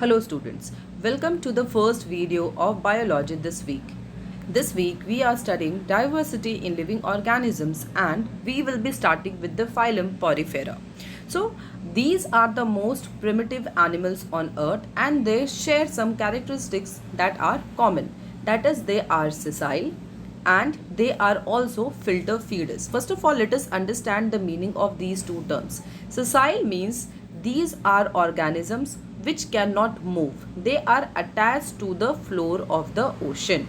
Hello students, welcome to the first video of biology this week. This week we are studying diversity in living organisms and we will be starting with the phylum Porifera. So these are the most primitive animals on earth and they share some characteristics that are common. That is, they are sessile and they are also filter feeders. First of all, let us understand the meaning of these two terms. Sessile means these are organisms which cannot move. They are attached to the floor of the ocean.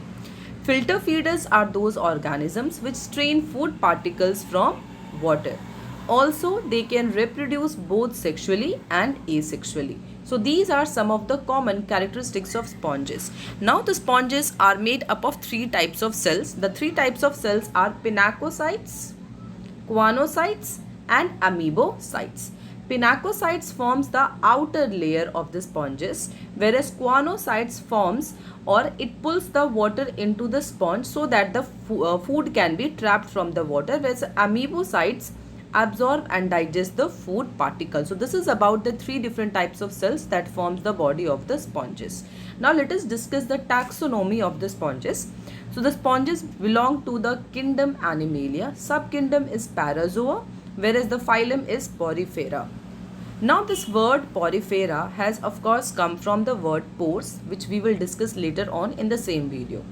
Filter feeders are those organisms which strain food particles from water. Also, they can reproduce both sexually and asexually. So these are some of the common characteristics of sponges. Now the sponges are made up of three types of cells. The three types of cells are pinacocytes, choanocytes and amoebocytes. Pinacocytes forms the outer layer of the sponges, whereas choanocytes forms or it pulls the water into the sponge so that the food can be trapped from the water, whereas amoebocytes absorb and digest the food particles. So this is about the three different types of cells that forms the body of the sponges. Now let us discuss the taxonomy of the sponges. So the sponges belong to the kingdom Animalia. Subkingdom is Parazoa, whereas the phylum is Porifera. Now this word Porifera has of course come from the word pores, which we will discuss later on in the same video.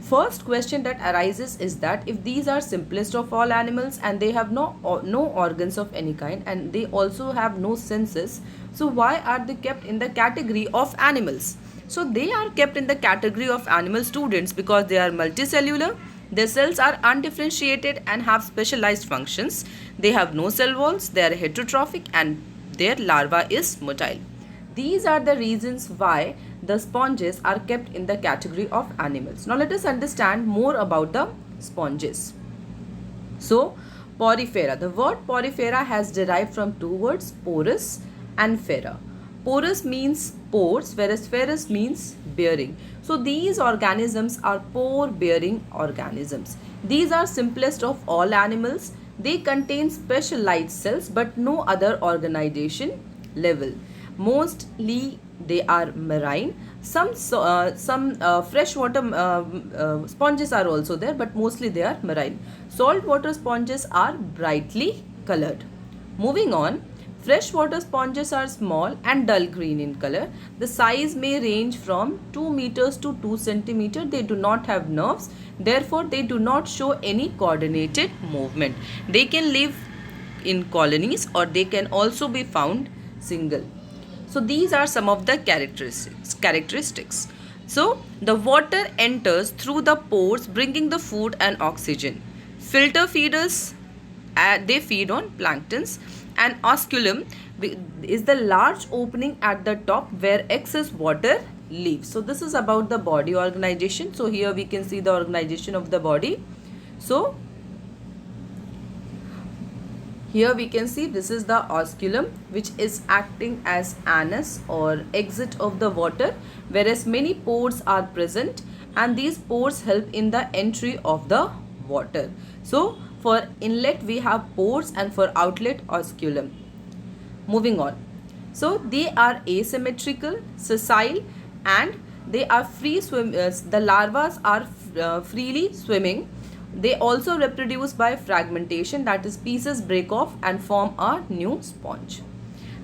First question that arises is that if these are simplest of all animals and they have no organs of any kind and they also have no senses, so why are they kept in the category of animals? So they are kept in the category of animal students because they are multicellular, their cells are undifferentiated and have specialized functions, they have no cell walls, they are heterotrophic and their larva is motile. These are the reasons why the sponges are kept in the category of animals. Now let us understand more about the sponges. So Porifera, the word Porifera has derived from two words, porous and fera. Porous means pores, whereas ferous means bearing. So these organisms are pore bearing organisms. These are simplest of all animals. They contain specialized cells but no other organization level. Mostly they are marine. Some freshwater sponges are also there, but mostly they are marine. Saltwater sponges are brightly colored. Moving on, freshwater sponges are small and dull green in color. The size may range from 2 meters to 2 centimeters. They do not have nerves. Therefore, they do not show any coordinated movement. They can live in colonies or they can also be found single. So these are some of the characteristics. So the water enters through the pores bringing the food and oxygen. Filter feeders, they feed on planktons, and osculum is the large opening at the top where excess water leaves. So this is about the body organization. So here we can see the organization of the body. So here we can see this is the osculum, which is acting as anus or exit of the water, whereas many pores are present and these pores help in the entry of the water. So for inlet we have pores and for outlet osculum. Moving on. So they are asymmetrical, sessile and they are free swim. The larvae are freely swimming. They also reproduce by fragmentation, that is pieces break off and form a new sponge.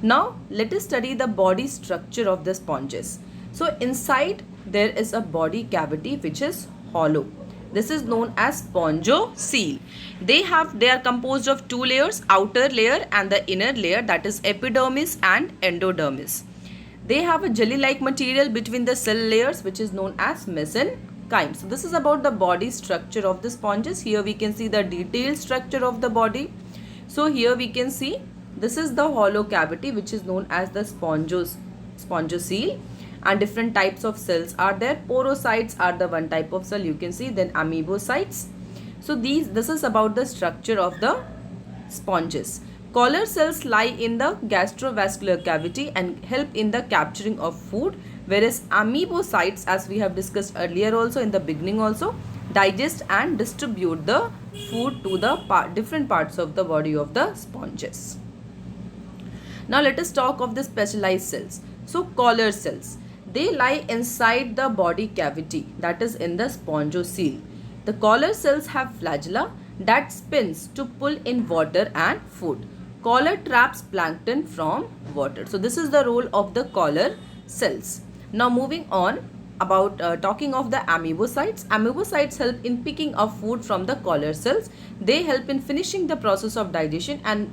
Now let us study the body structure of the sponges. So inside there is a body cavity which is hollow. This is known as spongocoel. They are composed of two layers, outer layer and the inner layer, that is epidermis and endodermis. They have a jelly-like material between the cell layers which is known as mesenchyme. So this is about the body structure of the sponges. Here we can see the detailed structure of the body. So here we can see this is the hollow cavity which is known as the spongocoel, and different types of cells are there. Porocytes are the one type of cell you can see, then amoebocytes. So this is about the structure of the sponges. Collar cells lie in the gastrovascular cavity and help in the capturing of food, whereas amoebocytes, as we have discussed earlier also in the beginning also, digest and distribute the food to the different parts of the body of the sponges. Now let us talk of the specialized cells. So collar cells, they lie inside the body cavity, that is in the spongocoel. The collar cells have flagella that spins to pull in water and food. Collar traps plankton from water. So this is the role of the collar cells. Now moving on about talking of the amoebocytes. Amoebocytes help in picking up food from the collar cells. They help in finishing the process of digestion and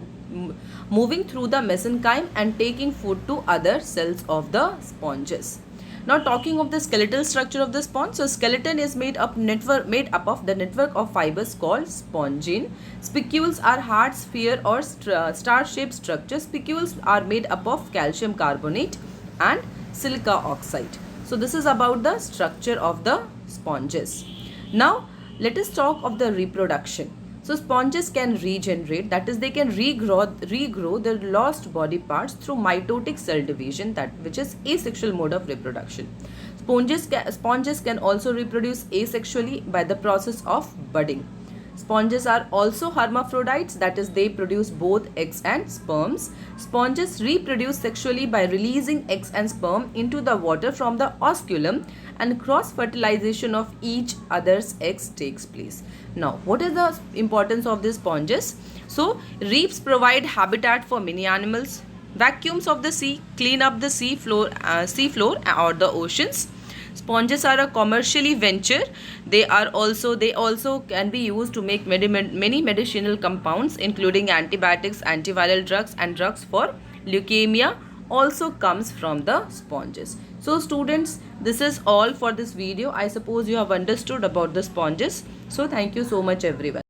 moving through the mesenchyme and taking food to other cells of the sponges. Now talking of the skeletal structure of the sponge, so skeleton is made up of the network of fibers called spongin. Spicules are hard sphere or star-shaped structures. Spicules are made up of calcium carbonate and silica oxide. So this is about the structure of the sponges. Now let us talk of the reproduction. So sponges can regenerate, that is they can regrow their lost body parts through mitotic cell division, that which is asexual mode of reproduction. Sponges can also reproduce asexually by the process of budding. Sponges are also hermaphrodites, that is they produce both eggs and sperms. Sponges reproduce sexually by releasing eggs and sperm into the water from the osculum, and cross-fertilization of each other's eggs takes place. Now, what is the importance of these sponges? So, reefs provide habitat for many animals. Vacuums of the sea clean up the sea floor or the oceans. Sponges are a commercially venture. They also can be used to make many medicinal compounds, including antibiotics, antiviral drugs, and drugs for leukemia also comes from the sponges. So students, this is all for this video. I suppose you have understood about the sponges. So thank you so much everyone.